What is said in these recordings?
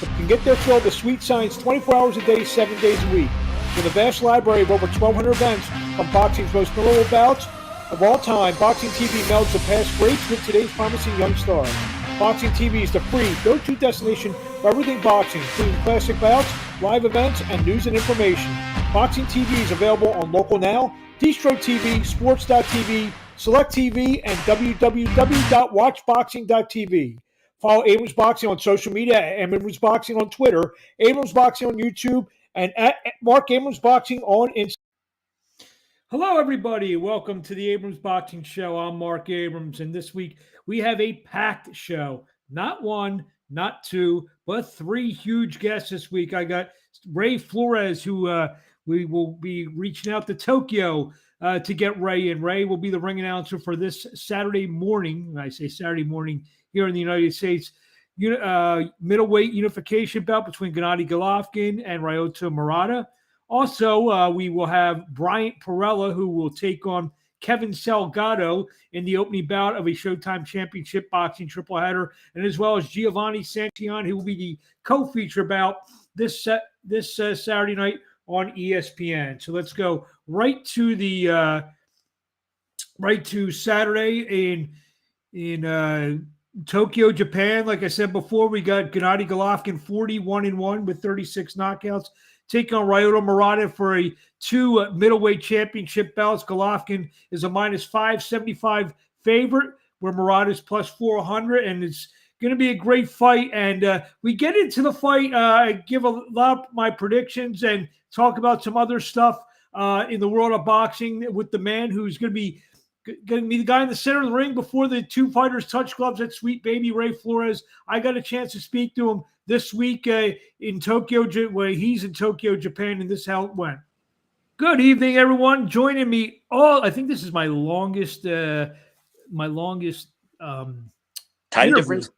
but can get their fill of the sweet science 24 hours a day, 7 days a week. With a vast library of over 1,200 events from boxing's most memorable bouts of all time, Boxing TV melds the past greats with today's promising young stars. Boxing TV is the free go-to destination for everything boxing, including classic bouts, live events, and news and information. Boxing TV is available on Local Now, Distro TV, Sports.tv, Select TV, and www.watchboxing.tv. Follow Abrams Boxing on social media at Abrams Boxing on Twitter, Abrams Boxing on YouTube, and at Mark Abrams Boxing on Instagram. Hello, everybody. Welcome to the Abrams Boxing Show. I'm Mark Abrams, and this week we have a packed show. Not one, not two, but three huge guests this week. I got Ray Flores, who we will be reaching out to Tokyo to get Ray in. Ray will be the ring announcer for this Saturday morning. When I say Saturday morning here in the United States, middleweight unification bout between Gennady Golovkin and Ryota Murata. Also, we will have Bryant Perrella, who will take on Kevin Salgado in the opening bout of a Showtime Championship boxing tripleheader, and as well as Giovani Santillan, who will be the co-feature bout this Saturday night on ESPN. So let's go right to Saturday in Tokyo, Japan. Like I said before, we got Gennady Golovkin 41-1 with 36 knockouts, taking on Ryota Murata for a two middleweight championship bouts. Golovkin is a minus 575 favorite, where Murata is plus 400, and it's going to be a great fight. And we get into the fight, give a lot of my predictions and talk about some other stuff in the world of boxing with the man who's going to be the guy in the center of the ring before the two fighters touch gloves, that sweet baby Ray Flores. I got a chance to speak to him this week in Tokyo, where he's in Tokyo, Japan, and this is how it went. Good evening, everyone. Joining me I think this is my longest time difference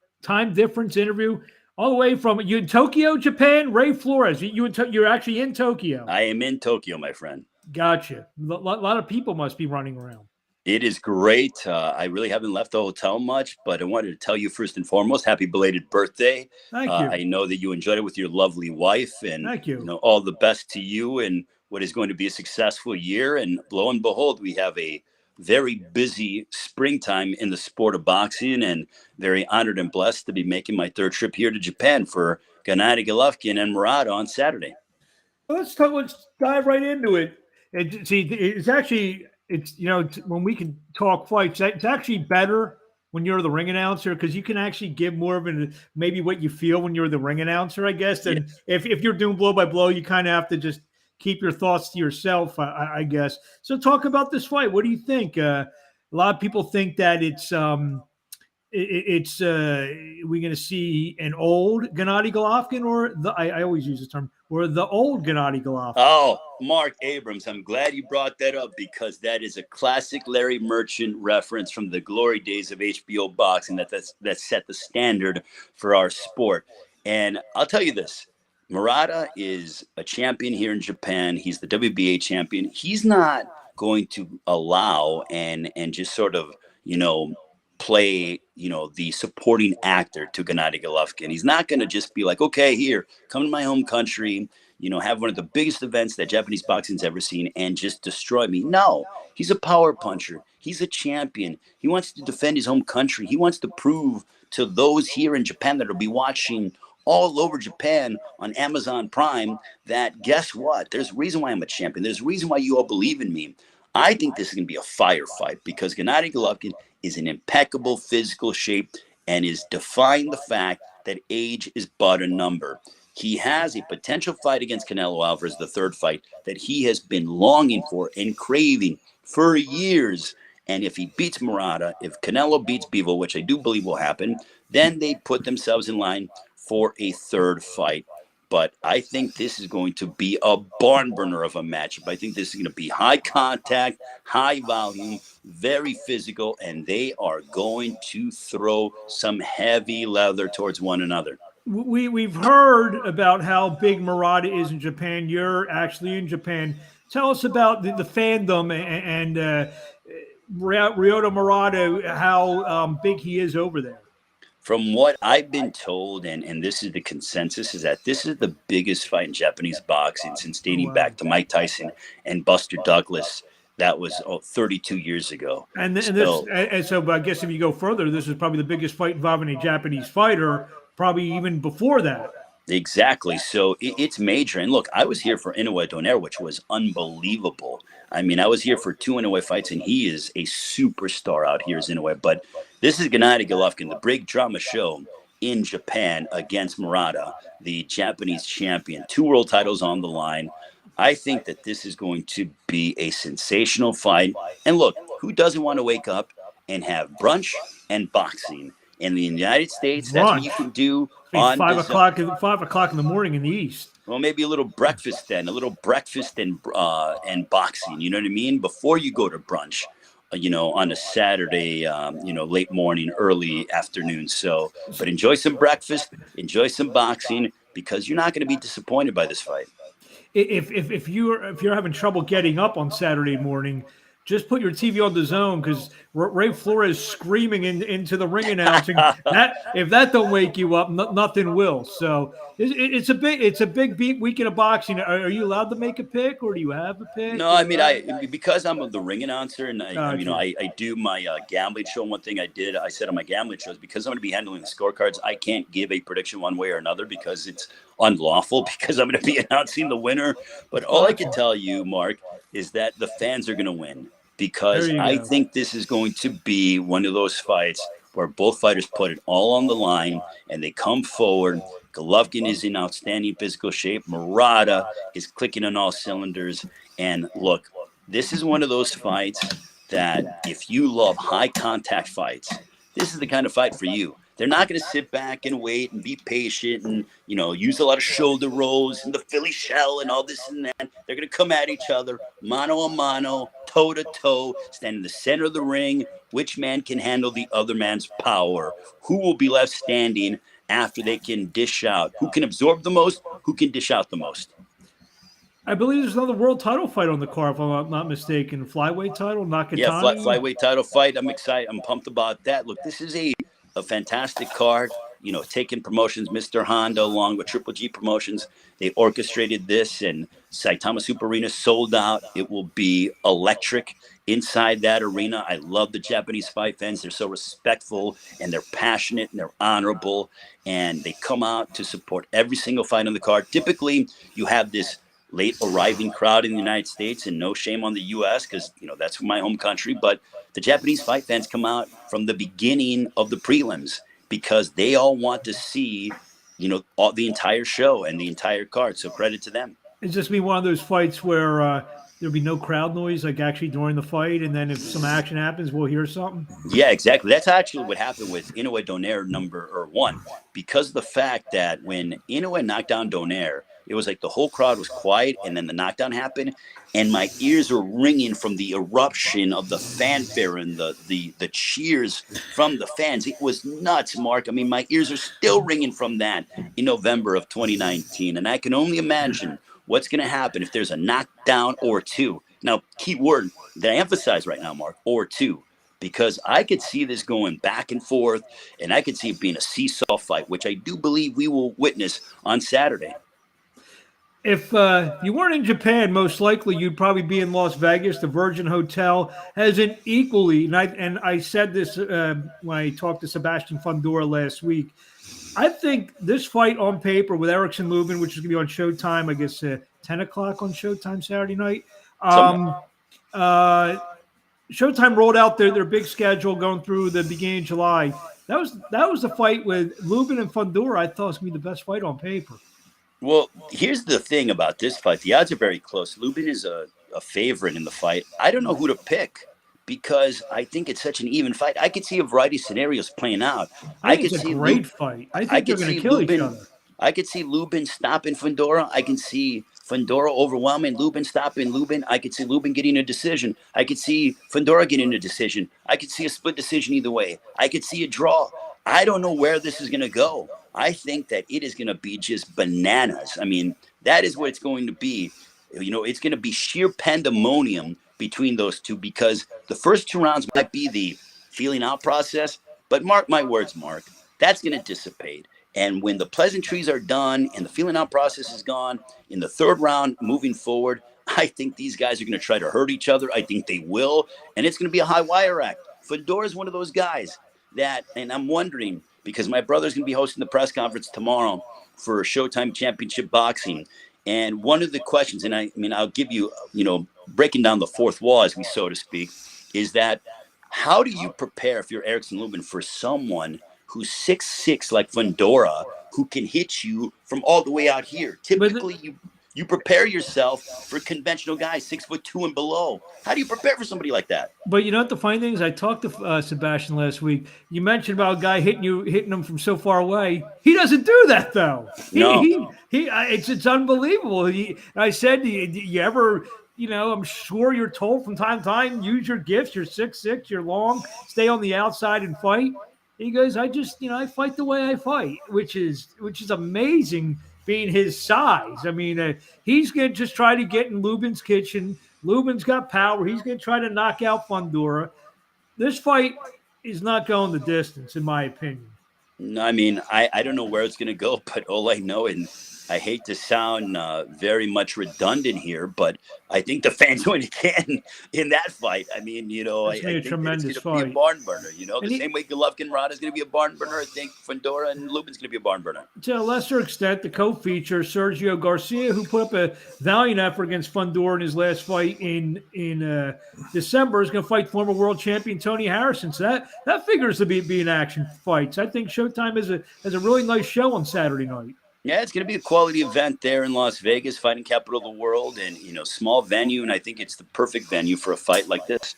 interview, all the way from you in Tokyo, Japan. Ray Flores, you're actually in Tokyo. I am in Tokyo, my friend. Gotcha. A lot of people must be running around. It is great. I really haven't left the hotel much, but I wanted to tell you first and foremost, happy belated birthday. Thank you. I know that you enjoyed it with your lovely wife, and thank you. All the best to you and what is going to be a successful year. And lo and behold, we have a very busy springtime in the sport of boxing, and very honored and blessed to be making my third trip here to Japan for Gennady Golovkin and Murata on Saturday. Well, let's dive right into it. And see, it's when we can talk fights, it's actually better when you're the ring announcer, because you can actually give more of maybe what you feel when you're the ring announcer, I guess. And if you're doing blow by blow, you kind of have to just keep your thoughts to yourself, I guess. So talk about this fight. What do you think? A lot of people think that we're going to see an old Gennady Golovkin, or I always use this term, or the old Gennady Golovkin. Oh, Mark Abrams, I'm glad you brought that up, because that is a classic Larry Merchant reference from the glory days of HBO boxing that set the standard for our sport. And I'll tell you this, Murata is a champion here in Japan. He's the WBA champion. He's not going to allow and just sort of, play, the supporting actor to Gennady Golovkin. He's not going to just be like, okay, here, come to my home country, have one of the biggest events that Japanese boxing's ever seen and just destroy me. No, he's a power puncher. He's a champion. He wants to defend his home country. He wants to prove to those here in Japan that will be watching all over Japan on Amazon Prime that, guess what? There's a reason why I'm a champion. There's a reason why you all believe in me. I think this is going to be a firefight, because Gennady Golovkin is in impeccable physical shape and is defying the fact that age is but a number. He has a potential fight against Canelo Alvarez, the third fight that he has been longing for and craving for years. And if he beats Murata, if Canelo beats Bivol, which I do believe will happen, then they put themselves in line for a third fight. But I think this is going to be a barn burner of a matchup. I think this is going to be high contact, high volume, very physical, and they are going to throw some heavy leather towards one another. We've heard about how big Murata is in Japan. You're actually in Japan. Tell us about the fandom and Ryota Murata, how big he is over there. From what I've been told, and this is the consensus, is that this is the biggest fight in Japanese boxing since Oh, dating wow. back to Mike Tyson and Buster Douglas. That was 32 years ago. And so, but I guess if you go further, this is probably the biggest fight involving a Japanese fighter, probably even before that. Exactly. So it's major. And look, I was here for Inoue Donaire, which was unbelievable. I mean, I was here for two Inoue fights, and he is a superstar out here as Inoue. But this is Gennady Golovkin, the big drama show in Japan against Murata, the Japanese champion. 2 world titles on the line. I think that this is going to be a sensational fight. And look, who doesn't want to wake up and have brunch and boxing? In the United States, that's what you can do on 5 o'clock in the morning in the East. Well, maybe a little breakfast then, a little breakfast and boxing. You know what I mean? Before you go to brunch, on a Saturday, late morning, early afternoon. So, but enjoy some breakfast, enjoy some boxing, because you're not going to be disappointed by this fight. If you're having trouble getting up on Saturday morning, just put your TV on the zone, because Ray Flores screaming into the ring announcing that if that don't wake you up, nothing will. So it's a big weekend of boxing. Are you allowed to make a pick, or do you have a pick? No, I mean, because I'm the ring announcer, and I do my gambling show. One thing I said on my gambling shows, because I'm going to be handling the scorecards, I can't give a prediction one way or another because it's unlawful, because I'm going to be announcing the winner. But all I can tell you, Mark, is that the fans are going to win, because I think this is going to be one of those fights where both fighters put it all on the line and they come forward. Golovkin is in outstanding physical shape. Murata is clicking on all cylinders. And look, this is one of those fights that if you love high contact fights, this is the kind of fight for you. They're not going to sit back and wait and be patient and, use a lot of shoulder rolls and the Philly shell and all this and that. They're going to come at each other, mano a mano, toe to toe, stand in the center of the ring. Which man can handle the other man's power? Who will be left standing after they can dish out? Who can absorb the most? Who can dish out the most? I believe there's another world title fight on the card, if I'm not mistaken. Flyweight title, Nakatani. Yeah, flyweight title fight. I'm excited. I'm pumped about that. Look, this is a fantastic card. Taken Promotions, Mr. Honda, along with Triple G Promotions, they orchestrated this, and Saitama Super Arena sold out. It will be electric inside that arena. I love the Japanese fight fans. They're so respectful, and they're passionate, and they're honorable, and they come out to support every single fight on the card. Typically, you have this late arriving crowd in the United States, and no shame on the U.S. because, that's my home country. But the Japanese fight fans come out from the beginning of the prelims because they all want to see, the entire show and the entire card. So credit to them. It's just be one of those fights where there'll be no crowd noise, like actually during the fight. And then if some action happens, we'll hear something. Yeah, exactly. That's actually what happened with Inoue Donaire number 1, because of the fact that when Inoue knocked down Donaire, it was like the whole crowd was quiet, and then the knockdown happened, and my ears were ringing from the eruption of the fanfare and the cheers from the fans. It was nuts, Mark. I mean, my ears are still ringing from that in November of 2019, and I can only imagine what's going to happen if there's a knockdown or two. Now, key word that I emphasize right now, Mark, or two, because I could see this going back and forth, and I could see it being a seesaw fight, which I do believe we will witness on Saturday. If you weren't in Japan, most likely you'd probably be in Las Vegas. The Virgin Hotel has an equally, and I said this when I talked to Sebastian Fundora last week. I think this fight on paper with Erickson Lubin, which is going to be on Showtime, I guess 10 o'clock on Showtime Saturday night. Showtime rolled out their big schedule going through the beginning of July. That was the fight with Lubin and Fundora. I thought it was going to be the best fight on paper. Well, here's the thing about this fight. The odds are very close. Lubin is a favorite in the fight. I don't know who to pick because I think it's such an even fight. I could see a variety of scenarios playing out. I think it's a great fight. I think they're going to kill each other. I could see Lubin stopping Fundora. I can see Fundora overwhelming Lubin, stopping Lubin. I could see Lubin getting a decision. I could see Fundora getting a decision. I could see a split decision either way. I could see a draw. I don't know where this is going to go. I think that it is going to be just bananas. I mean, that is what it's going to be. It's going to be sheer pandemonium between those two because the first 2 rounds might be the feeling out process. But mark my words, Mark, That's going to dissipate. And when the pleasantries are done and the feeling out process is gone, in the third round, moving forward, I think these guys are going to try to hurt each other. I think they will. And it's going to be a high wire act. Fedor is one of those guys that, and I'm wondering, because my brother's going to be hosting the press conference tomorrow for Showtime Championship Boxing. And one of the questions, and I mean, I'll give you, breaking down the fourth wall, as we so to speak, is that how do you prepare, if you're Erickson Lubin, for someone who's 6'6" like Fundora, who can hit you from all the way out here? Typically, you prepare yourself for conventional guys, 6'2" and below. How do you prepare for somebody like that? But you know what the funny thing is? I talked to Sebastian last week. You mentioned about a guy hitting him from so far away. He doesn't do that though. It's unbelievable. I said, do you ever? I'm sure you're told from time to time, use your gifts. You're 6'6", you're long, stay on the outside and fight. He goes, I just, I fight the way I fight, which is amazing being his size. I mean, he's going to just try to get in Lubin's kitchen. Lubin's got power. He's going to try to knock out Fundora. This fight is not going the distance, in my opinion. No, I mean, I don't know where it's going to go, but all I know, and I hate to sound very much redundant here, but I think the fans win again in that fight. I mean, I think it's going to be a barn burner. The same way Golovkin Rada is going to be a barn burner, I think Fundora and Lubin's going to be a barn burner. To a lesser extent, the co-feature Sergio Garcia, who put up a valiant effort against Fundora in his last fight in December, is going to fight former world champion Tony Harrison. So that figures to be an action fights. I think Showtime has a really nice show on Saturday night. Yeah, it's going to be a quality event there in Las Vegas, fighting capital of the world, and small venue, and I think it's the perfect venue for a fight like this.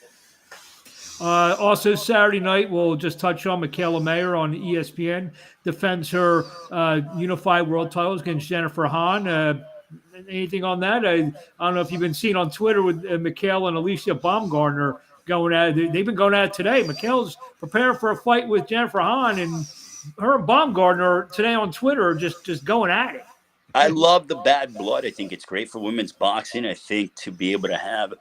Also, Saturday night, we'll just touch on Michaela Mayer on ESPN defends her unified world titles against Jennifer Hahn. Anything on that? I don't know if you've been seeing on Twitter with Michaela and Alicia Baumgartner going at it. They've been going at it today. Michaela's preparing for a fight with Jennifer Hahn, and her and Baumgartner today on Twitter are just going at it. I love the bad blood. I think it's great for women's boxing. I think to be able to have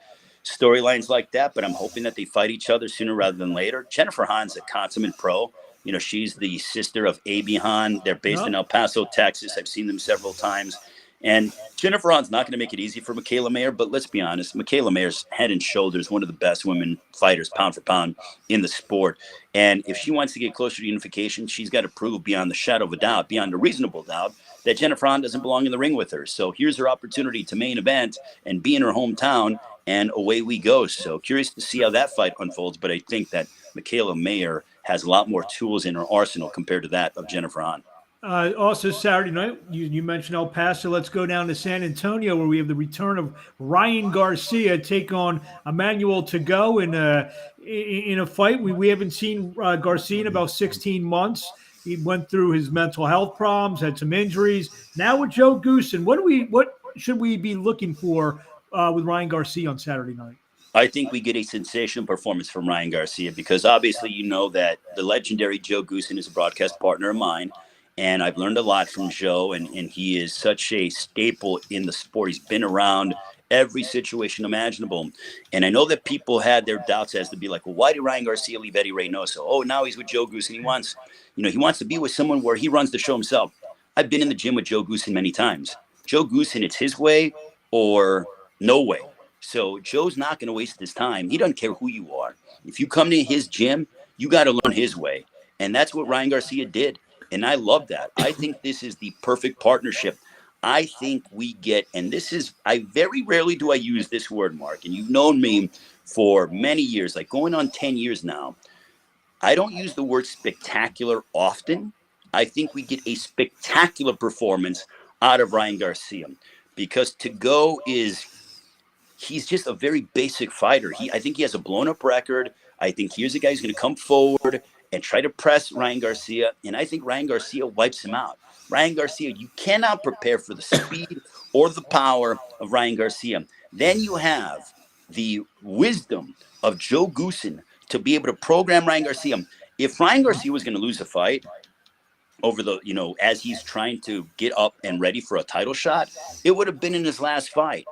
storylines like that, but I'm hoping that they fight each other sooner rather than later. Jennifer Hahn's a consummate pro. She's the sister of Abby Hahn. They're based in El Paso, Texas. I've seen them several times. And Jennifer Hahn's not going to make it easy for Michaela Mayer, but let's be honest, Michaela Mayer's head and shoulders one of the best women fighters, pound for pound, in the sport. And if she wants to get closer to unification, she's got to prove beyond the shadow of a doubt, beyond a reasonable doubt, that Jennifer Hahn doesn't belong in the ring with her. So here's her opportunity to main event and be in her hometown, and away we go. So curious to see how that fight unfolds, but I think that Michaela Mayer has a lot more tools in her arsenal compared to that of Jennifer Hahn. Also, Saturday night, you mentioned El Paso. Let's go down to San Antonio, where we have the return of Ryan Garcia take on Emmanuel Tago in a fight. We haven't seen Garcia in about 16 months. He went through his mental health problems, had some injuries. Now with Joe Goosen, what should we be looking for with Ryan Garcia on Saturday night? I think we get a sensational performance from Ryan Garcia, because obviously that the legendary Joe Goosen is a broadcast partner of mine. And I've learned a lot from Joe, and he is such a staple in the sport. He's been around every situation imaginable. And I know that people had their doubts as to be like, well, why did Ryan Garcia leave Eddie Reynoso? Oh, now he's with Joe Goosen. He wants to be with someone where he runs the show himself. I've been in the gym with Joe Goosen many times. Joe Goosen, it's his way or no way. So Joe's not going to waste his time. He doesn't care who you are. If you come to his gym, you got to learn his way. And that's what Ryan Garcia did. And I love that. I think this is the perfect partnership. I think we get, and I very rarely do I use this word, Mark, and you've known me for many years, like going on 10 years now. I don't use the word spectacular often. I think we get a spectacular performance out of Ryan Garcia, because Tago he's just a very basic fighter. I think he has a blown up record. I think here's a guy who's going to come forward and try to press Ryan Garcia, and I think Ryan Garcia wipes him out. Ryan Garcia, you cannot prepare for the speed or the power of Ryan Garcia. Then you have the wisdom of Joe Goosen to be able to program Ryan Garcia. If Ryan Garcia was going to lose a fight over as he's trying to get up and ready for a title shot, it would have been in his last fight,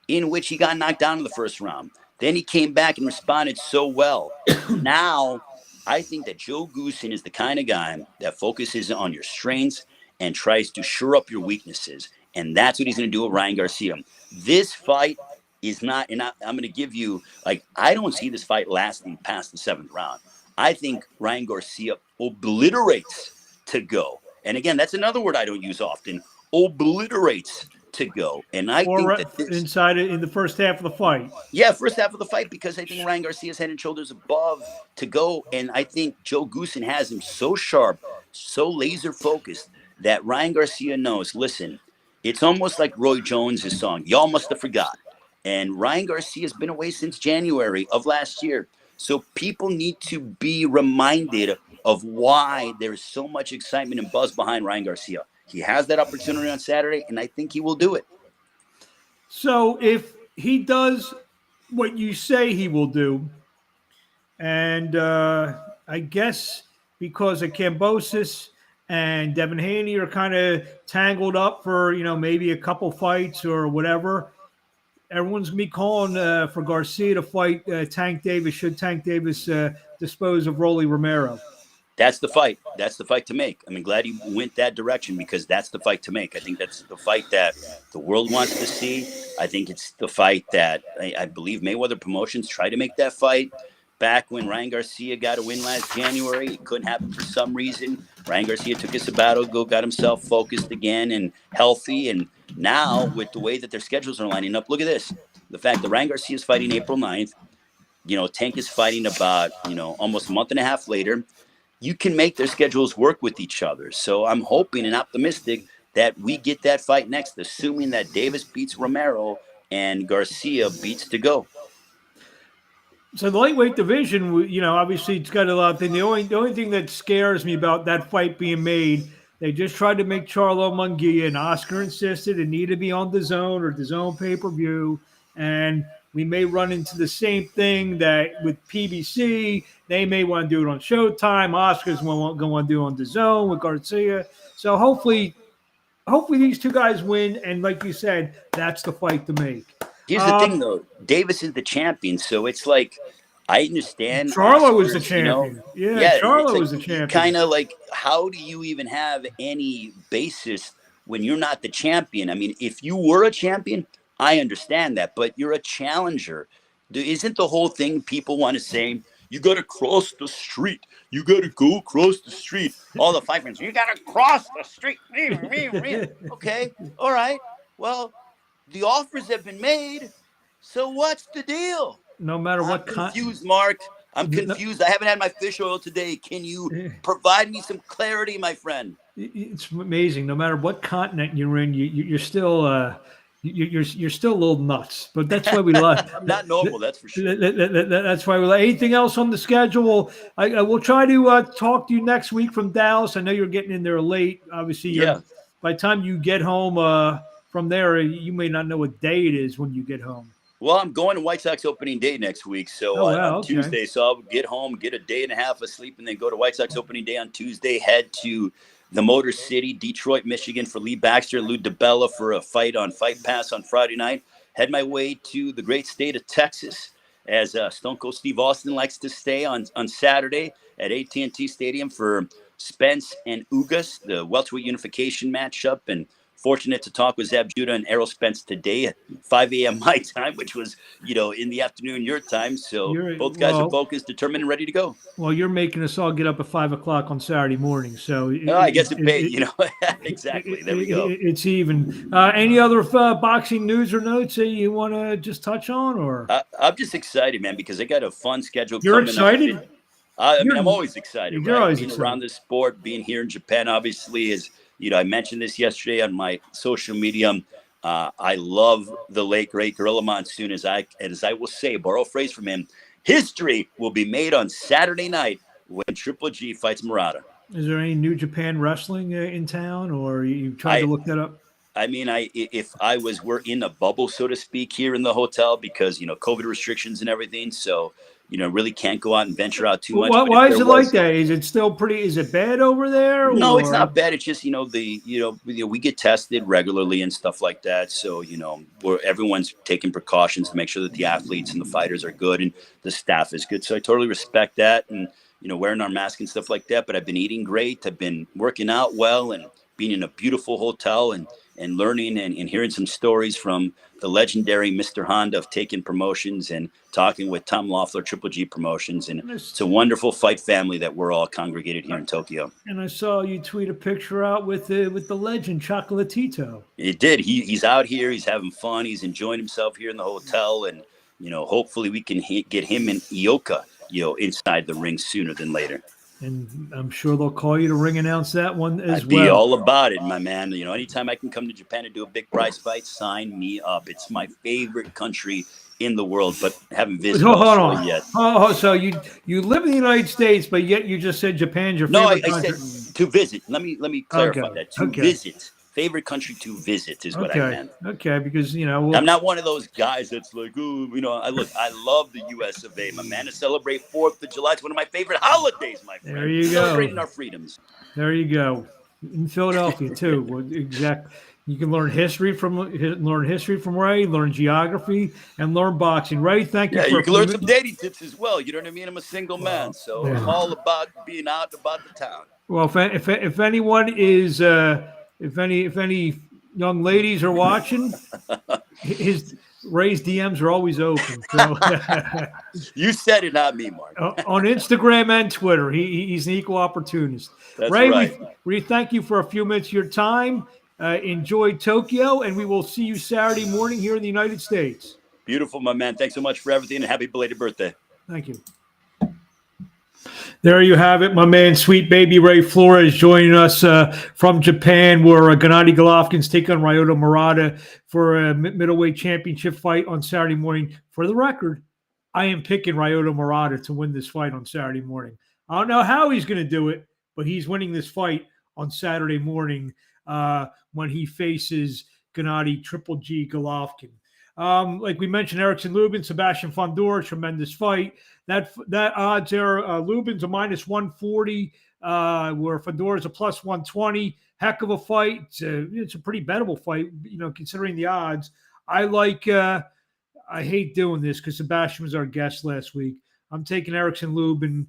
in which he got knocked down in the first round. Then he came back and responded so well. Now I think that Joe Goosen is the kind of guy that focuses on your strengths and tries to shore up your weaknesses. And that's what he's going to do with Ryan Garcia. This fight is not, and I'm going to give you, like, I don't see this fight lasting past the 7th round. I think Ryan Garcia obliterates to go. And again, that's another word I don't use often, obliterates to go. And I think that this, inside in the first half of the fight. Yeah, first half of the fight, because I think Ryan Garcia's head and shoulders above to go. And I think Joe Goosen has him so sharp, so laser focused that Ryan Garcia knows, listen, it's almost like Roy Jones' song, Y'all Must Have Forgot. And Ryan Garcia's been away since January of last year. So people need to be reminded of why there's so much excitement and buzz behind Ryan Garcia. He has that opportunity on Saturday, and I think he will do it. So if he does what you say he will do, and I guess because of Kambosos and Devin Haney are kind of tangled up for, maybe a couple fights or whatever, everyone's going to be calling for Garcia to fight Tank Davis. Should Tank Davis dispose of Rolly Romero? That's the fight. That's the fight to make. I'm glad he went that direction, because that's the fight to make. I think that's the fight that the world wants to see. I think it's the fight that I believe Mayweather Promotions tried to make that fight back when Ryan Garcia got a win last January. It couldn't happen for some reason. Ryan Garcia took his sabbatical, got himself focused again and healthy. And now with the way that their schedules are lining up, look at this. The fact that Ryan Garcia is fighting April 9th, Tank is fighting about, almost a month and a half later. You can make their schedules work with each other. So I'm hoping and optimistic that we get that fight next, assuming that Davis beats Romero and Garcia beats to go. So the lightweight division, obviously it's got a lot of things. The only thing that scares me about that fight being made, they just tried to make Charlo Munguia, and Oscar insisted it needed to be on DAZN or DAZN pay-per-view. And we may run into the same thing that with PBC, they may want to do it on Showtime. Oscar's going to want to do it on DAZN with Garcia. So hopefully these two guys win. And like you said, that's the fight to make. Here's the thing, though. Davis is the champion, so it's like, I understand. Charlo was the champion. Yeah, Charlo was the champion. Kind of like, how do you even have any basis when you're not the champion? I mean, if you were a champion, I understand that, but you're a challenger. Isn't the whole thing people want to say, you got to cross the street. You got to go across the street. All the fight fans, you got to cross the street. Okay, all right. Well, the offers have been made, so what's the deal? No matter what. I'm confused, Mark. I'm confused. I haven't had my fish oil today. Can you provide me some clarity, my friend? It's amazing. No matter what continent you're in, you're still you're still a little nuts. But that's why we love. I'm not normal, that's for sure. That's why we love. Anything else on the schedule? I will try to talk to you next week from Dallas. I know you're getting in there late. Obviously, by the time you get home from there, you may not know what day it is when you get home. Well, I'm going to White Sox opening day next week, so on Tuesday. So I'll get home, get a day and a half of sleep, and then go to White Sox opening day on Tuesday. Head to the Motor City, Detroit, Michigan, for Lee Baxter, Lou DiBella for a fight on Fight Pass on Friday night. Head my way to the great state of Texas, as Stone Cold Steve Austin likes to stay on Saturday at AT&T Stadium for Spence and Ugas, the welterweight unification matchup, and fortunate to talk with Zab Judah and Errol Spence today at 5 a.m. my time, which was, in the afternoon your time. So both guys are focused, determined, and ready to go. Well, you're making us all get up at 5 o'clock on Saturday morning. So I guess it paid, Exactly. There we go. It's even. Any other boxing news or notes that you want to just touch on? Or I'm just excited, man, because I got a fun schedule You're coming excited? up. I'm always excited. You're always being excited. Around this sport, being here in Japan, obviously, is – I mentioned this yesterday on my social media. I love the late, great Gorilla Monsoon, as I will say, borrow a phrase from him, history will be made on Saturday night when Triple G fights Murata. Is there any New Japan wrestling in town, or you tried to look that up? I mean, we're in a bubble, so to speak, here in the hotel because, COVID restrictions and everything. So, really can't go out and venture out too much. Why is it like that? Is it still is it bad over there? No, it's not bad. It's just, we get tested regularly and stuff like that. So, everyone's taking precautions to make sure that the athletes and the fighters are good and the staff is good. So I totally respect that. And, wearing our mask and stuff like that. But I've been eating great. I've been working out well and being in a beautiful hotel and learning and hearing some stories from the legendary Mr. Honda of taking promotions and talking with Tom Loeffler, Triple G Promotions. And it's a wonderful fight family that we're all congregated here in Tokyo. And I saw you tweet a picture out with the legend Chocolatito. It did. He's out here. He's having fun. He's enjoying himself here in the hotel. And, hopefully we can get him and Ioka, inside the ring sooner than later. And I'm sure they'll call you to ring announce that one as I'd well. be all about it, my man. Anytime I can come to Japan and do a big prize fight, sign me up. It's my favorite country in the world, but haven't visited Australia yet. So you live in the United States, but yet you just said Japan's your favorite country. No, I said to visit. Let me clarify that. To visit. Favorite country to visit is what I meant. Okay, because I'm not one of those guys that's like, I love the U.S. of A, my man. To celebrate 4th of July, it's one of my favorite holidays, my friend. There you go. Celebrating our freedoms. There you go. In Philadelphia too. Well, exactly. You can learn history from Ray, learn geography, and learn boxing. Ray, thank you. Yeah, you can learn some dating tips as well. You know what I mean? I'm a single man, so I'm all about being out about the town. Well, if anyone is. If any young ladies are watching, Ray's DMs are always open. So, you said it, not me, Mark. On Instagram and Twitter, he's an equal opportunist. That's Ray, right. we thank you for a few minutes of your time. Enjoy Tokyo, and we will see you Saturday morning here in the United States. Beautiful, my man. Thanks so much for everything, and happy belated birthday. Thank you. There you have it, my man, Sweet Baby Ray Flores, joining us from Japan, where Gennady Golovkin's take on Ryota Murata for a middleweight championship fight on Saturday morning. For the record, I am picking Ryota Murata to win this fight on Saturday morning. I don't know how he's going to do it, but he's winning this fight on Saturday morning when he faces Gennady Triple G Golovkin. Like we mentioned, Erickson Lubin, Sebastian Fondor, tremendous fight. That odds there, Lubin's a minus 140, where Fondor's a plus 120. Heck of a fight. It's a pretty bettable fight, considering the odds. I hate doing this because Sebastian was our guest last week. I'm taking Erickson Lubin.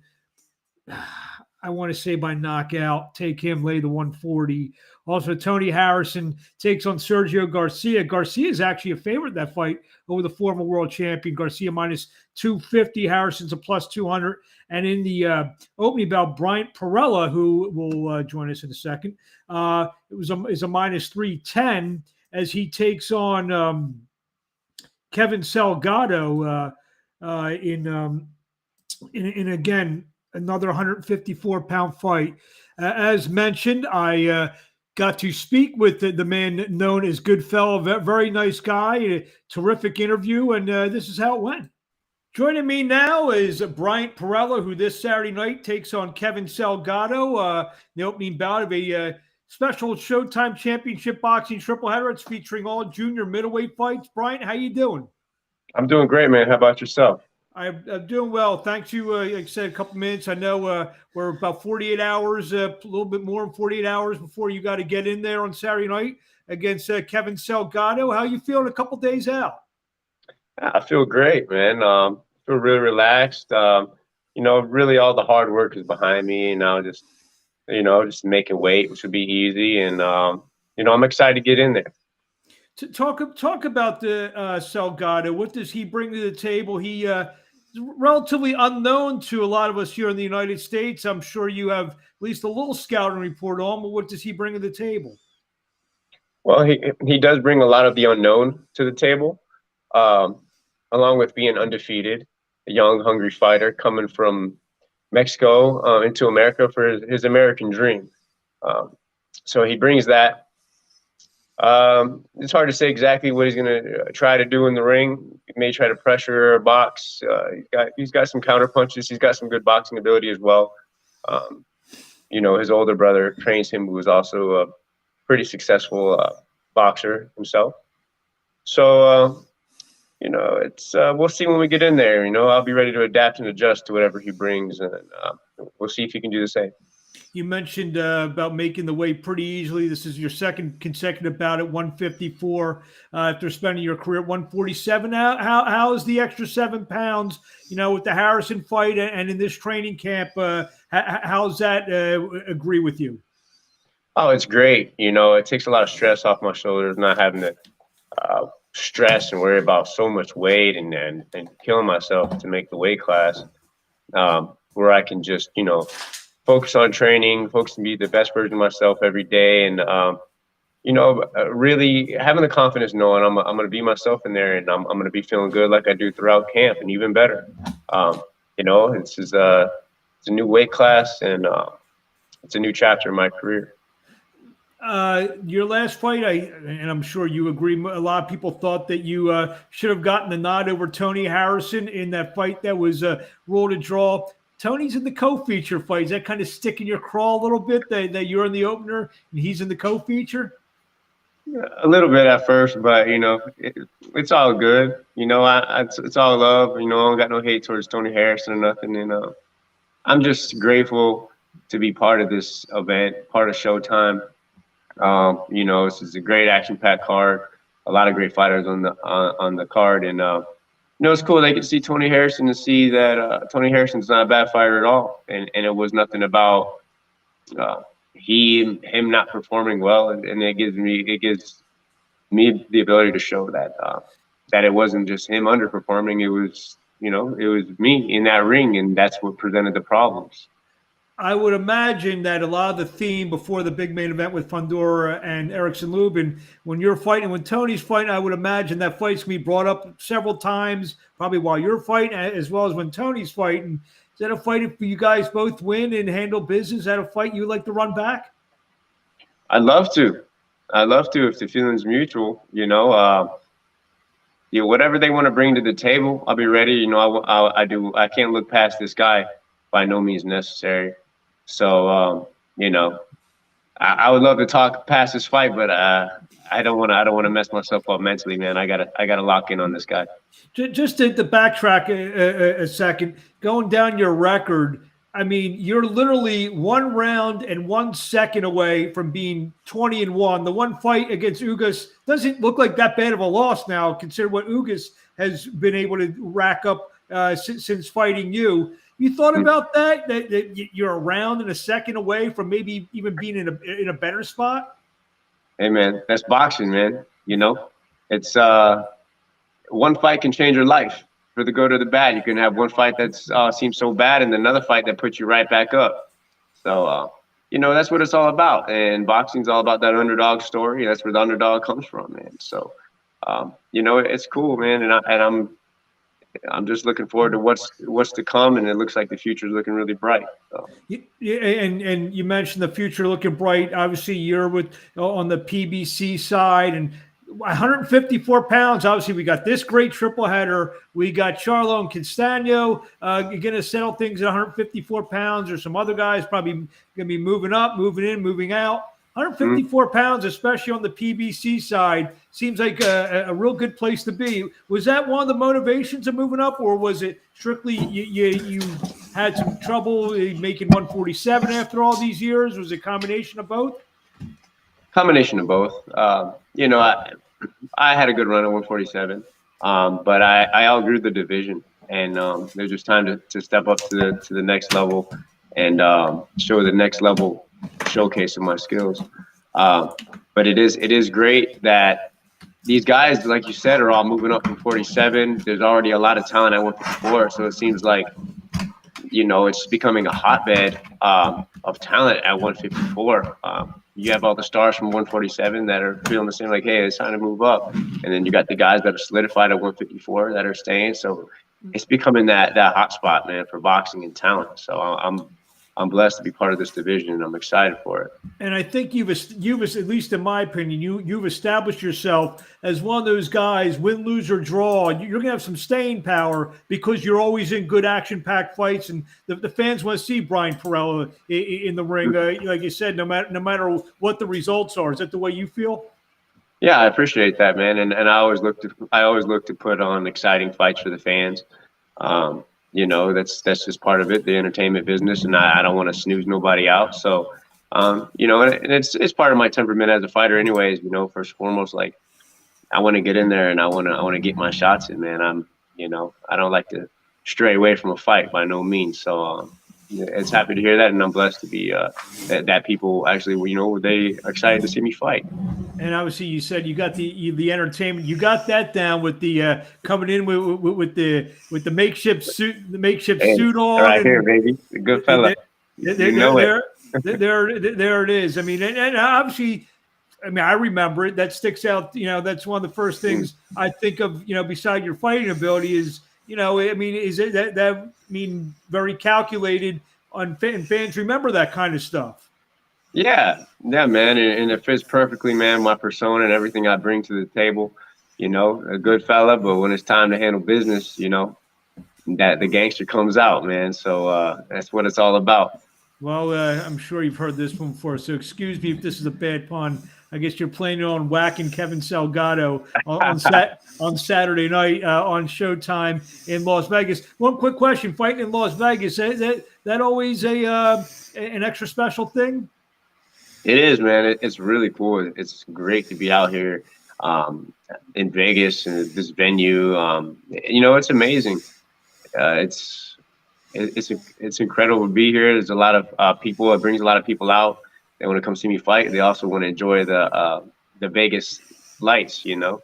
I want to say by knockout. Take him, lay the 140. Also, Tony Harrison takes on Sergio Garcia. Garcia is actually a favorite in that fight over the former world champion. Garcia minus 250. Harrison's a plus 200. And in the opening bout, Bryant Perrella, who will join us in a second, is a minus 310 as he takes on Kevin Salgado in again, another 154-pound fight. As mentioned, I got to speak with the man known as Goodfella, very nice guy, a terrific interview, and this is how it went. Joining me now is Bryant Perrella, who this Saturday night takes on Kevin Salgado, the opening bout of a special Showtime Championship Boxing tripleheader. It's featuring all junior middleweight fights. Bryant, how you doing? I'm doing great, man. How about yourself? I'm doing well. Thanks you. Like I said, a couple minutes. I know we're about 48 hours, a little bit more than 48 hours before you got to get in there on Saturday night against Kevin Salgado. How you feeling a couple days out? I feel great, man. Feel really relaxed. Really all the hard work is behind me, and now just making weight, which would be easy. And, I'm excited to get in there. To talk about the Salgado. What does he bring to the table? He is relatively unknown to a lot of us here in the United States. I'm sure you have at least a little scouting report on, but what does he bring to the table? Well, he does bring a lot of the unknown to the table, along with being undefeated, a young, hungry fighter coming from Mexico into America for his American dream. So he brings that. It's hard to say exactly what he's going to try to do in the ring. He may try to pressure or box. He's got some counter punches. He's got some good boxing ability as well. His older brother trains him, who is also a pretty successful boxer himself. So, we'll see when we get in there. I'll be ready to adapt and adjust to whatever he brings, and we'll see if he can do the same. You mentioned about making the weight pretty easily. This is your second consecutive bout at 154 after spending your career at 147. How is the extra 7 pounds, with the Harrison fight and in this training camp? How's that agree with you? Oh, it's great. It takes a lot of stress off my shoulders, not having to stress and worry about so much weight and killing myself to make the weight class, where I can just, focus on training, focus on be the best version of myself every day. And, really having the confidence knowing I'm going to be myself in there, and I'm going to be feeling good like I do throughout camp and even better. It's a new weight class, and it's a new chapter in my career. Your last fight, and I'm sure you agree, a lot of people thought that you should have gotten the nod over Tony Harrison in that fight that was ruled a draw. Tony's in the co-feature fight. Is that kind of stick in your craw a little bit that you're in the opener and he's in the co-feature? A little bit at first, but it's all good. It's all love. I don't got no hate towards Tony Harrison or nothing. And I'm just grateful to be part of this event, part of Showtime. This is a great action-packed card. A lot of great fighters on the card, and it's cool. They get to see Tony Harrison and see that Tony Harrison's not a bad fighter at all, and it was nothing about him not performing well, and it gives me the ability to show that it wasn't just him underperforming. It was me in that ring, and that's what presented the problems. I would imagine that a lot of the theme before the big main event with Fundora and Erickson Lubin, when you're fighting, when Tony's fighting, I would imagine that fight's going to be brought up several times, probably while you're fighting, as well as when Tony's fighting. Is that a fight if you guys both win and handle business? Is that a fight you'd like to run back? I'd love to. If the feeling's mutual, whatever they want to bring to the table, I'll be ready. I can't look past this guy by no means necessary. So, I would love to talk past this fight, but I don't want to mess myself up mentally, man. I gotta lock in on this guy. Just to backtrack a second, going down your record, I mean, you're literally 1 round and 1 second away from being 20-1. The one fight against Ugas doesn't look like that bad of a loss now, considering what Ugas has been able to rack up since fighting you. You thought about that you're a round and a second away from maybe even being in a better spot? Hey, man, that's boxing, man. It's one fight can change your life for the good or the bad. You can have one fight that seems so bad and another fight that puts you right back up. So, that's what it's all about. And boxing's all about that underdog story. That's where the underdog comes from, man. So, it's cool, man. And I'm just looking forward to what's to come, and it looks like the future is looking really bright. So. Yeah, and you mentioned the future looking bright. Obviously, you're on the PBC side, and 154 pounds. Obviously, we got this great triple header. We got Charlo and Castano going to settle things at 154 pounds. There's some other guys probably going to be moving up, moving in, moving out. 154 pounds, especially on the PBC side, seems like a real good place to be. Was that one of the motivations of moving up, or was it strictly you had some trouble making 147 after all these years? Was it a combination of both? Combination of both. I had a good run at 147, but I outgrew the division, and there's just time to step up to the next level and show the next level showcase of my skills. But it is great that these guys, like you said, are all moving up from 47. There's already a lot of talent at 154, so it seems like it's becoming a hotbed of talent at 154. You have all the stars from 147 that are feeling the same, like, hey, it's time to move up. And then you got the guys that are solidified at 154 that are staying. So it's becoming that hot spot, man, for boxing and talent. So I'm blessed to be part of this division, and I'm excited for it. And I think you've at least in my opinion, you've established yourself as one of those guys, win, lose, or draw. You're going to have some staying power because you're always in good action-packed fights, and the fans want to see Bryant Perrella in the ring. Like you said, no matter what the results are. Is that the way you feel? Yeah, I appreciate that, man. And I always look to put on exciting fights for the fans. you know, that's just part of it, the entertainment business, and I don't want to snooze nobody out. So, you know, and it's part of my temperament as a fighter, anyways. You know, first and foremost, like I want to get in there and I want to get my shots in, man. You know, I don't like to stray away from a fight by no means. So, it's happy to hear that, and I'm blessed to be that people actually, you know, they are excited to see me fight. And obviously, you said you got the entertainment. You got that down with the coming in with the makeshift suit, suit on. Right here, baby, the Goodfella. There it is. I mean, and obviously, I mean, I remember it. That sticks out. You know, that's one of the first things I think of. You know, beside your fighting ability is, you know, I mean, is it that mean very calculated on fans remember that kind of stuff. Yeah, man, and it fits perfectly, man. My persona and everything I bring to the table, you know, a good fella. But when it's time to handle business, you know, that the gangster comes out, man. So that's what it's all about. Well, I'm sure you've heard this one before, so excuse me if this is a bad pun. I guess you're planning on whacking Kevin Salgado on Saturday night on Showtime in Las Vegas. One quick question: fighting in Las Vegas, is that always an extra special thing? It is, man. It's really cool. It's great to be out here in Vegas and this venue. You know, it's amazing. It's incredible to be here. There's a lot of people. It brings a lot of people out. They want to come see me fight. They also want to enjoy the Vegas lights. You know,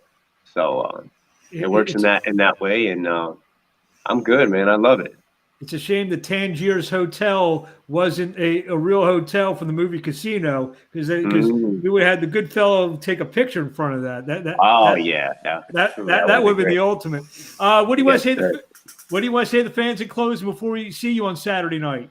so it works in that way, and I'm good, man. I love it. It's a shame the Tangier's Hotel wasn't a real hotel from the movie Casino, because we would have had the Goodfella take a picture in front of that. That would have been the ultimate. What do you want to say? What do you want to say to the fans in closing before we see you on Saturday night?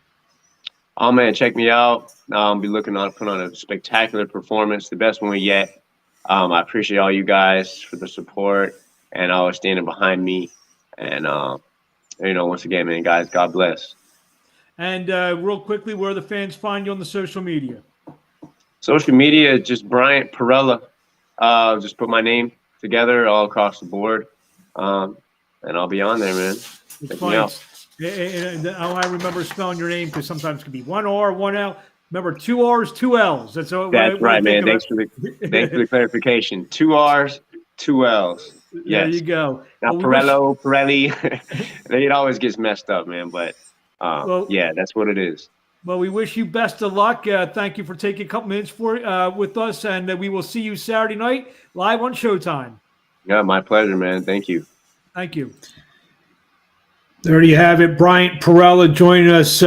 Oh man, check me out. I'll be looking to put on a spectacular performance, the best one yet. I appreciate all you guys for the support and always standing behind me. And you know, once again, man, guys, God bless. And real quickly, where the fans find you on the social media? Social media, just Bryant, Perrella. Just put my name together all across the board, and I'll be on there, man. Check me out. And I remember spelling your name, because sometimes it can be one R, one L. Remember, 2 R's, 2 L's. That's right, man. Thanks for the clarification. 2 R's, 2 L's. Yes. There you go. Now, Perrelli, it always gets messed up, man. But yeah, that's what it is. Well, we wish you best of luck. Thank you for taking a couple minutes with us, and we will see you Saturday night live on Showtime. Yeah, my pleasure, man. Thank you. Thank you. There you have it. Bryant Perrella joining us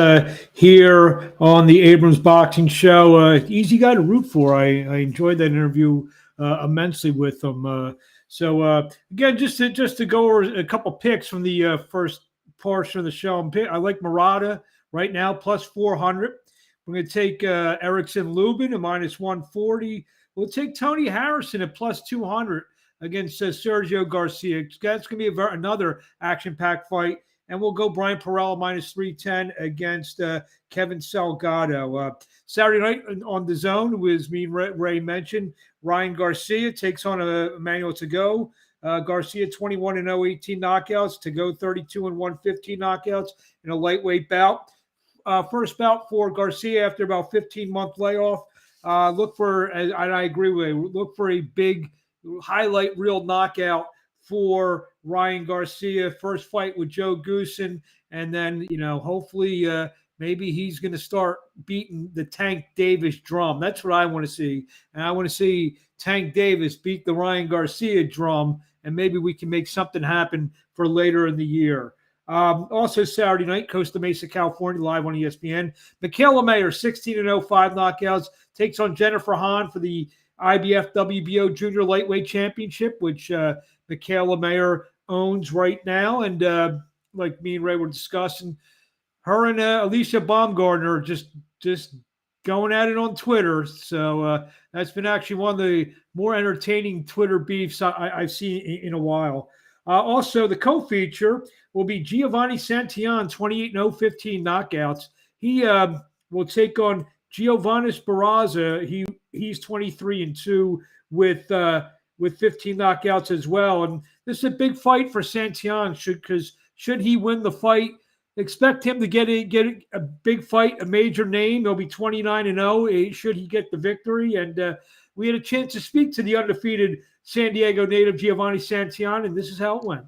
here on the Abrams Boxing Show. Easy guy to root for. I enjoyed that interview immensely with him. So again, just to go over a couple picks from the first portion of the show. I like Murata right now plus 400. We're going to take Erickson Lubin at minus 140. We'll take Tony Harrison at plus 200 against Sergio Garcia. That's going to be another action-packed fight. And we'll go Brian Perrella minus 310 against Kevin Salgado. Saturday night on the Zone, as me and Ray mentioned, Ryan Garcia takes on Emmanuel Tagoe. Garcia 21-0, 18 knockouts. Tagoe 32-1, 15 knockouts in a lightweight bout. First bout for Garcia after about 15-month layoff. Look for, and I agree with you, look for a big highlight reel knockout for Ryan Garcia. First fight with Joe Goosen, and then, you know, hopefully maybe he's going to start beating the Tank Davis drum. That's what I want to see. And I want to see Tank Davis beat the Ryan Garcia drum, and maybe we can make something happen for later in the year. Also Saturday night, Costa Mesa, California, live on ESPN. Michaela Mayer, 16-0, 5 knockouts, takes on Jennifer Hahn for the IBF WBO Junior Lightweight Championship, which Michaela Mayer owns right now. And like me and Ray were discussing, her and Alicia Baumgartner just going at it on Twitter. So that's been actually one of the more entertaining Twitter beefs I've seen in a while. Also, the co-feature will be Giovani Santillan, 28-0, 15 knockouts. He will take on Giovanni Barraza. He's 23-2 with 15 knockouts as well. And this is a big fight for Santillan, because should he win the fight, Expect him to get a big fight, a major name. He'll be 29-0 should he get the victory. And we had a chance to speak to the undefeated San Diego native Giovani Santillan, and this is how it went.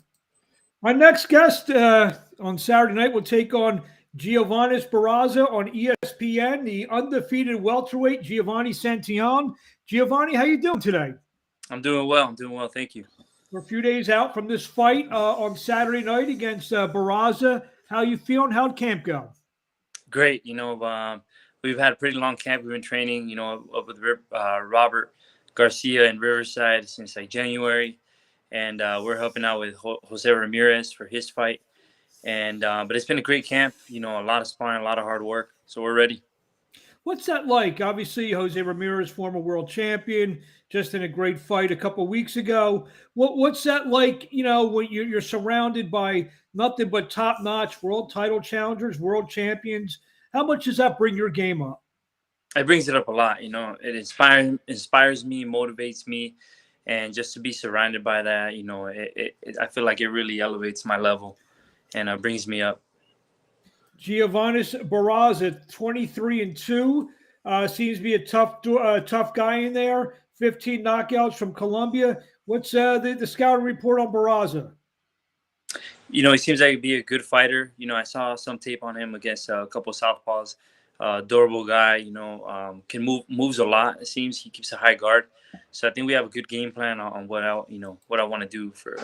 My next guest on Saturday night will take on Giovani Barraza on ESPN, the undefeated welterweight Giovani Santillan. Giovani, how you doing today? I'm doing well. Thank you. We're a few days out from this fight on Saturday night against Barraza. How you feeling? How'd camp go? Great. We've had a pretty long camp. We've been training, up with Robert Garcia in Riverside since like January. And we're helping out with Jose Ramirez for his fight. And but it's been a great camp, a lot of sparring, a lot of hard work. So we're ready. What's that like? Obviously, Jose Ramirez, former world champion, just in a great fight a couple of weeks ago. What's that like, when you're surrounded by nothing but top-notch world title challengers, world champions? How much does that bring your game up? It brings it up a lot. It inspires me, motivates me. And just to be surrounded by that, I feel like it really elevates my level and brings me up. Giovani Barraza, 23-2, seems to be a tough guy in there. 15 knockouts from Colombia. What's the scouting report on Barraza? He seems like he'd be a good fighter. I saw some tape on him against a couple of southpaws. Adorable guy. Can moves a lot. It seems he keeps a high guard. So I think we have a good game plan on what I want to do for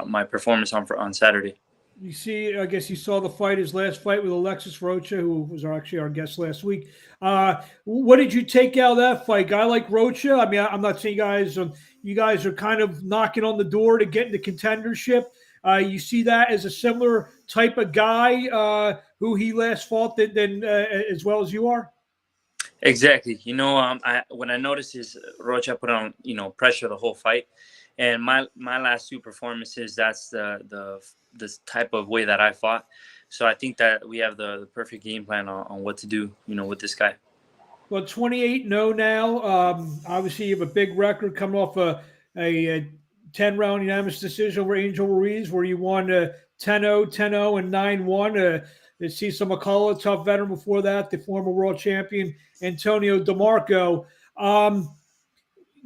my performance on Saturday. You see, I guess you saw his last fight with Alexis Rocha, who was actually our guest last week. What did you take out of that fight? Guy like Rocha? I mean, I'm not saying you guys are kind of knocking on the door to get into contendership. You see that as a similar type of guy who he last fought than as well as you are? Exactly. When I noticed his Rocha put on, pressure the whole fight. And my last two performances, that's the type of way that I fought. So I think that we have the perfect game plan on what to do, with this guy. Well, 28-0 now. Obviously, you have a big record coming off a 10-round unanimous decision over Angel Ruiz, where you won 10-0, 10-0, and 9-1. Cesar McCullough, tough veteran before that, the former world champion Antonio DeMarco.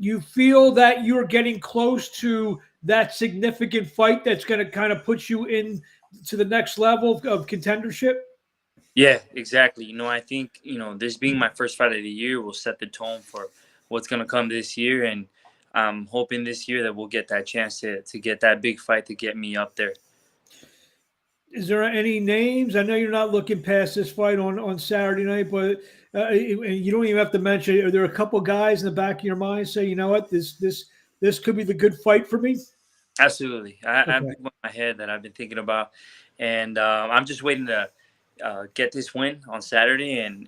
You feel that you're getting close to that significant fight that's going to kind of put you in to the next level of contendership? Yeah, exactly. I think, this being my first fight of the year will set the tone for what's going to come this year. And I'm hoping this year that we'll get that chance to get that big fight to get me up there. Is there any names? I know you're not looking past this fight on Saturday night, but you don't even have to mention. Are there a couple guys in the back of your mind say, you know what, this could be the good fight for me? Absolutely. I have people in my head that I've been thinking about, and I'm just waiting to get this win on Saturday. And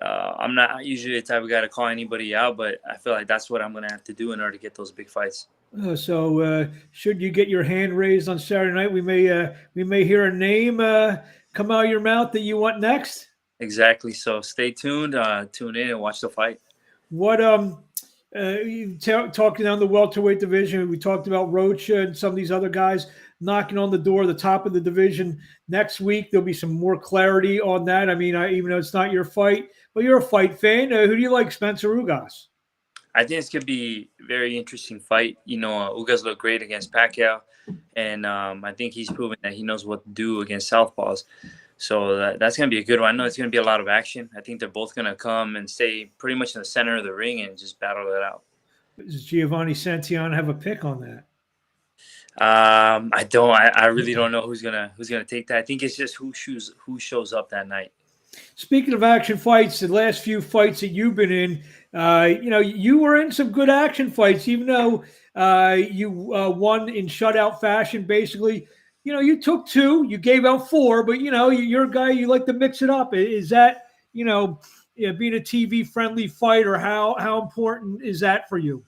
I'm not usually the type of guy to call anybody out, but I feel like that's what I'm going to have to do in order to get those big fights. So should you get your hand raised on Saturday night, we may hear a name come out of your mouth that you want next. Exactly. So stay tuned, tune in, and watch the fight. What talking down the welterweight division, we talked about Rocha and some of these other guys knocking on the door, the top of the division next week. There'll be some more clarity on that. I mean, even though it's not your fight, but you're a fight fan. Who do you like, Spencer Ugas? I think it's going to be a very interesting fight. Ugas looked great against Pacquiao, and I think he's proven that he knows what to do against southpaws. So that's going to be a good one. I know it's going to be a lot of action. I think they're both going to come and stay pretty much in the center of the ring and just battle it out. Does Giovani Santillan have a pick on that? I don't. I really don't know who's gonna take that. I think it's just who shows up that night. Speaking of action fights, the last few fights that you've been in, you were in some good action fights, even though you won in shutout fashion, basically. You took 2, you gave out 4, but, you're a guy, you like to mix it up. Is that, being a TV-friendly fighter, how important is that for you?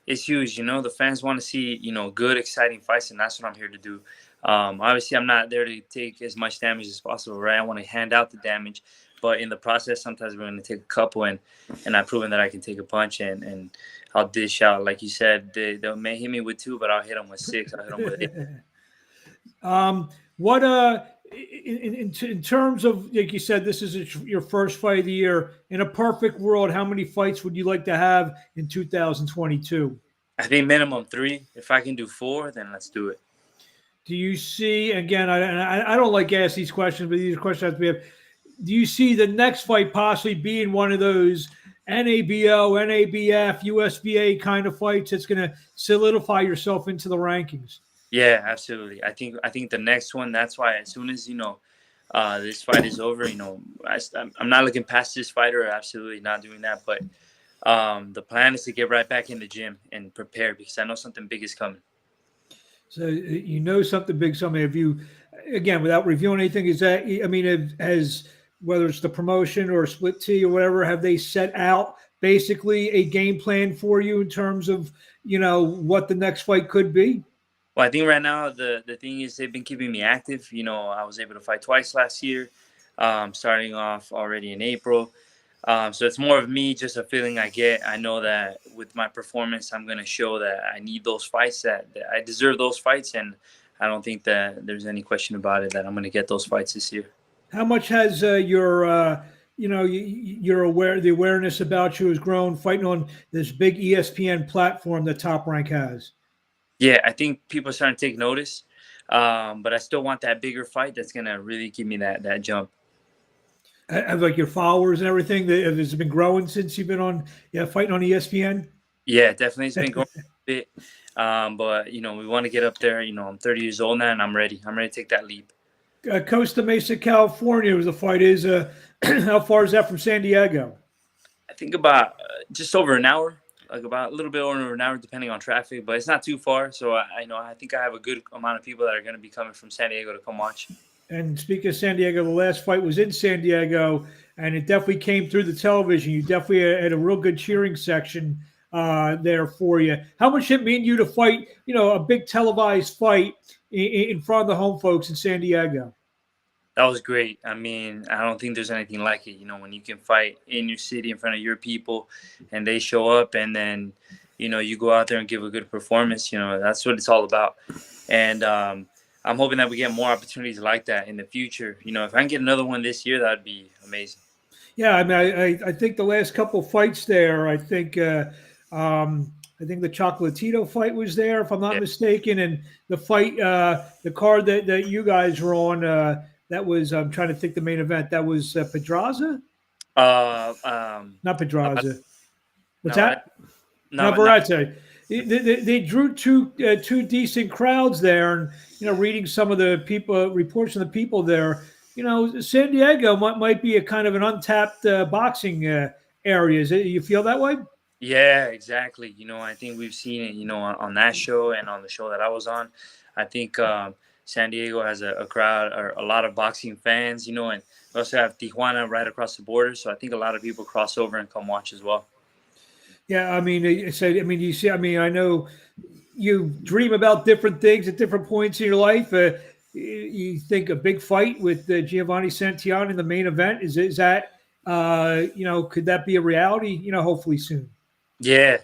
It's huge. The fans want to see, good, exciting fights, and that's what I'm here to do. Obviously, I'm not there to take as much damage as possible, right? I want to hand out the damage, but in the process, sometimes we're going to take a couple, and I've proven that I can take a punch, and I'll dish out. Like you said, they may hit me with 2, but I'll hit them with 6. I'll hit them with 8. in terms of, like you said, this is your first fight of the year. In a perfect world, how many fights would you like to have in 2022? I think minimum 3. If I can do 4, then let's do it. Do you see, again, I don't like to ask these questions, but these questions have to be, do you see the next fight possibly being one of those NABO, NABF, USBA kind of fights that's going to solidify yourself into the rankings? Yeah, absolutely. I think the next one, that's why as soon as, this fight is over, I'm not looking past this fighter, absolutely not doing that. But the plan is to get right back in the gym and prepare because I know something big is coming. So something big, something. Have you, again, without reviewing anything, is that, I mean, has, whether it's the promotion or split T or whatever, have they set out basically a game plan for you in terms of, what the next fight could be? Well, I think right now the thing is they've been keeping me active. I was able to fight twice last year, starting off already in April. So it's more of me, just a feeling I get. I know that with my performance, I'm going to show that I need those fights, that I deserve those fights. And I don't think that there's any question about it that I'm going to get those fights this year. How much has the awareness about you has grown fighting on this big ESPN platform that Top Rank has? Yeah, I think people are starting to take notice, but I still want that bigger fight that's going to really give me that jump. Have like your followers and everything, has it been growing since you've been on, fighting on ESPN? Yeah, definitely. It's been growing a bit, but, we want to get up there. I'm 30 years old now, and I'm ready. I'm ready to take that leap. Costa Mesa, California, was the fight is. How far is that from San Diego? I think about just over an hour. Like about a little bit over an hour, depending on traffic, but it's not too far. So I think I have a good amount of people that are going to be coming from San Diego to come watch. And speaking of San Diego, the last fight was in San Diego, and it definitely came through the television. You definitely had a real good cheering section there for you. How much did it mean you to fight, a big televised fight in front of the home folks in San Diego? That was great. I mean, I don't think there's anything like it, when you can fight in your city in front of your people and they show up and then, you go out there and give a good performance, that's what it's all about. And I'm hoping that we get more opportunities like that in the future. If I can get another one this year, that'd be amazing. Yeah, I mean, I think the last couple fights there, I think the Chocolatito fight was there, if I'm not mistaken, and the fight, the card that you guys were on, that was, I'm trying to think the main event. That was Pedraza? Not Pedraza. What's that? Navarrete. They drew two decent crowds there, and reading some of the reports from the people there, San Diego might be a kind of an untapped boxing area. You feel that way? Yeah, exactly. I think we've seen it, on that show and on the show that I was on. I think San Diego has a crowd or a lot of boxing fans, and we also have Tijuana right across the border. So I think a lot of people cross over and come watch as well. Yeah, I mean, you see, I know you dream about different things at different points in your life. You think a big fight with Giovani Santillan in the main event, is that, could that be a reality, hopefully soon? Yeah,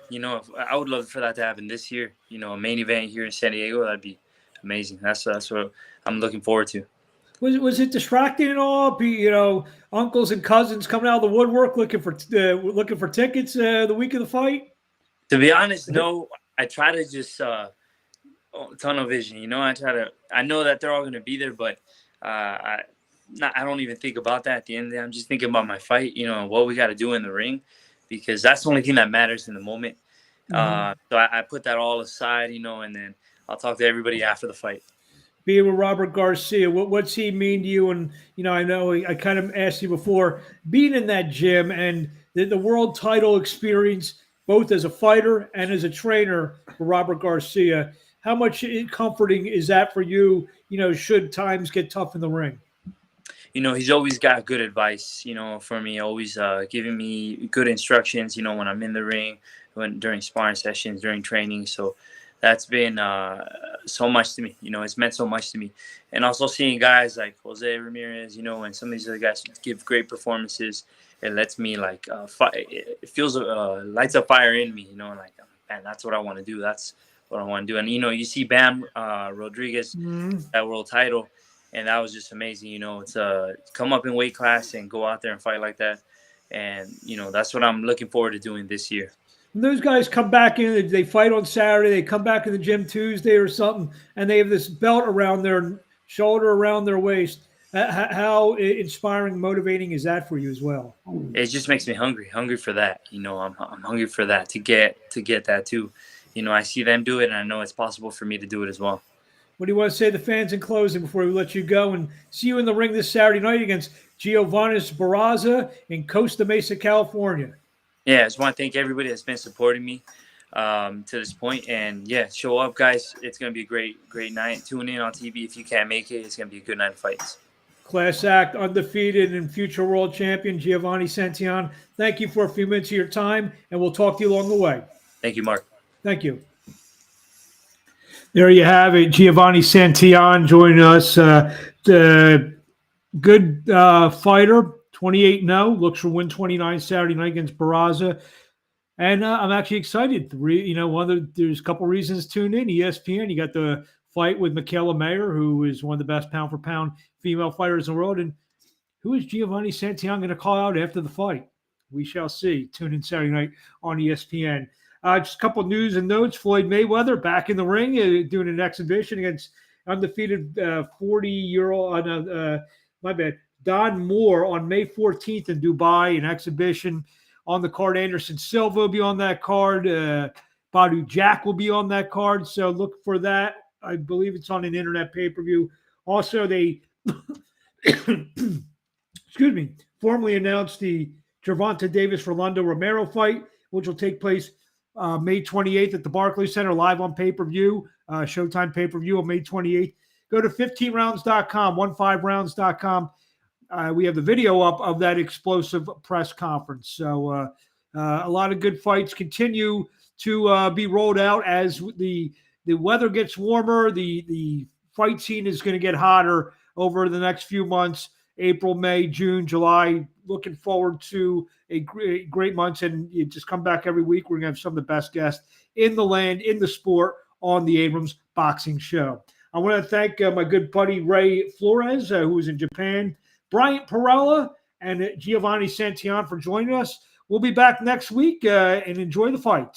I would love for that to happen this year, a main event here in San Diego. That'd be amazing. That's what I'm looking forward to. Was it distracting at all? Uncles and cousins coming out of the woodwork looking for tickets the week of the fight? To be honest, no. I try to just tunnel vision. I know that they're all going to be there, but I don't even think about that at the end of the day. I'm just thinking about my fight. What we got to do in the ring, because that's the only thing that matters in the moment. So I put that all aside, and then I'll talk to everybody after the fight. Being with Robert Garcia, what's he mean to you? And, I know I kind of asked you before, being in that gym and the world title experience, both as a fighter and as a trainer for Robert Garcia, how much comforting is that for you, should times get tough in the ring? He's always got good advice, for me, always giving me good instructions, when I'm in the ring, during sparring sessions, during training. So that's been so much to me. It's meant so much to me. And also seeing guys like Jose Ramirez, and some of these other guys give great performances. It lets me it feels lights a fire in me, man, that's what I want to do. That's what I want to do. And, you see Bam Rodriguez, that world title. and that was just amazing. It's come up in weight class and go out there and fight like that, and that's what I'm looking forward to doing this year. When those guys come back in, they fight on Saturday, they come back in the gym Tuesday or something, and they have this belt around their shoulder, around their waist. How inspiring, motivating is that for you as well? It just makes me hungry for that. I'm hungry for that, to get that too. I see them do it, and I know it's possible for me to do it as well. What do you want to say to the fans in closing before we let you go and see you in the ring this Saturday night against Giovani Santillan in Costa Mesa, California? Yeah, I just want to thank everybody that's been supporting me to this point. And, yeah, show up, guys. It's going to be a great night. Tune in on TV if you can't make it. It's going to be a good night of fights. Class act, undefeated, and future world champion Giovani Santillan. Thank you for a few minutes of your time, and we'll talk to you along the way. Thank you, Mark. Thank you. There you have it, Giovani Santillan joining us. The good fighter, 28-0, looks for win 29 Saturday night against Perrella. And I'm actually excited. There's a couple reasons to tune in. ESPN, you got the fight with Michaela Mayer, who is one of the best pound-for-pound female fighters in the world. And who is Giovani Santillan going to call out after the fight? We shall see. Tune in Saturday night on ESPN. Just a couple of news and notes. Floyd Mayweather back in the ring doing an exhibition against undefeated 40-year-old, Don Moore on May 14th in Dubai, an exhibition on the card. Anderson Silva will be on that card. Badu Jack will be on that card. So look for that. I believe it's on an internet pay-per-view. Also, they formally announced the Gervonta Davis-Rolando Romero fight, which will take place May 28th at the Barclays Center, live on pay-per-view, Showtime pay-per-view on May 28th. Go to 15rounds.com, 15rounds.com. We have the video up of that explosive press conference. So a lot of good fights continue to be rolled out as the weather gets warmer. The fight scene is going to get hotter over the next few months, April, May, June, July. Looking forward to a great months, and you just come back every week. We're going to have some of the best guests in the land, in the sport, on the Abrams Boxing Show. I want to thank my good buddy Ray Flores, who was in Japan, Bryant, Perrella, and Giovani Santillan for joining us. We'll be back next week, and enjoy the fights.